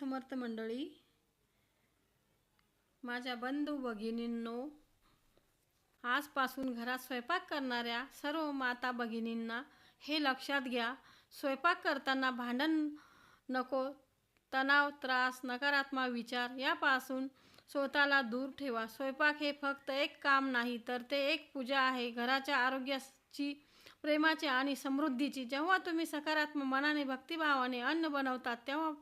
समर्थ मंडळी, माझ्या बंधू भगिनींनो, आजपासून घरात स्वयंपाक करणाऱ्या सर्व माता भगिनींना हे लक्षात घ्या, स्वयंपाक करताना भांडण नको, तणाव, त्रास, नकारात्मक विचार यापासून स्वतःला दूर ठेवा. स्वयंपाक हे फक्त एक काम नाही, तर ते एक पूजा आहे, घराच्या आरोग्याची, प्रेमाची आणि समृद्धीची. जेव्हा तुम्ही सकारात्मक मनाने, भक्तिभावाने अन्न बनवतात, तेव्हा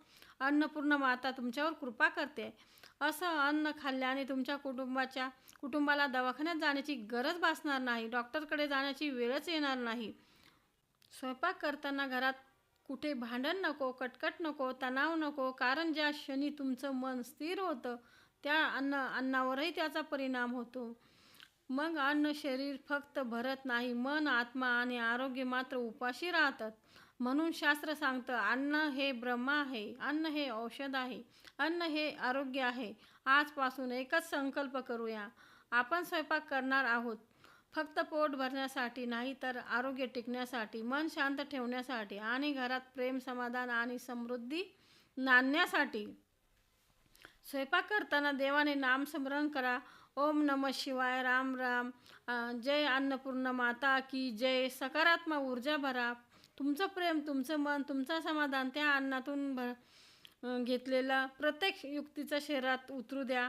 अन्नपूर्ण माता तुमच्यावर कृपा करते. असं अन्न खाल्ल्याने तुमच्या कुटुंबाला दवाखान्यात जाण्याची गरज भासणार नाही, डॉक्टरकडे जाण्याची वेळच येणार नाही. स्वयंपाक करताना घरात कुठे भांडण नको, कटकट नको, तणाव नको, कारण ज्या क्षणी तुमचं मन स्थिर होतं त्या अन्नावरही त्याचा परिणाम होतो. मग शरीर फक्त भरत नाही, मन, आत्मा आणि आरोग्य मात्र उपाशी राहतात. म्हणून शास्त्र सांगतं, अन्न हे ब्रह्म आहे, अन्न हे औषध आहे, अन्न हे आरोग्य आहे. आजपासून एकच संकल्प करूया, आपण स्वयंपाक करणार आहोत फक्त पोट भरण्यासाठी नाही, तर आरोग्य टिकण्यासाठी, मन शांत ठेवण्यासाठी आणि घरात प्रेम, समाधान आणि समृद्धी नांदण्यासाठी. स्वयंपाक करताना देवाने नामस्मरण करा. ओम नमः शिवाय, राम राम, जय अन्नपूर्ण माता की जय. सकारात्मक ऊर्जा भरा. तुमचं प्रेम, तुमचं मन, तुमचं समाधान त्या अन्नातून घेतलेला प्रत्येक युक्तीच्या शरीरात उतरू द्या.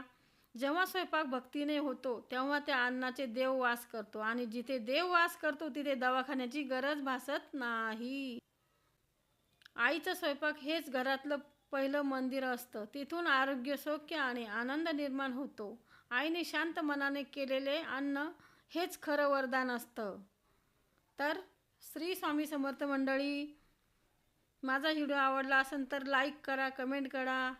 जेव्हा स्वयंपाक भक्तीने होतो तेव्हा त्या अन्नाचे देव वास करतो, आणि जिथे देव वास करतो तिथे दवाखान्याची गरज भासत नाही. आईचं स्वयंपाक हेच घरातलं पहिलं मंदिर असतं. तिथून आरोग्य, सौख्य आणि आनंद निर्माण होतो. आईने शांत मनाने केलेले अन्न हेच खरं वरदान असतं. तर श्री स्वामी समर्थ मंडळी, माझा व्हिडिओ आवडला असेल तर लाईक करा, कमेंट करा.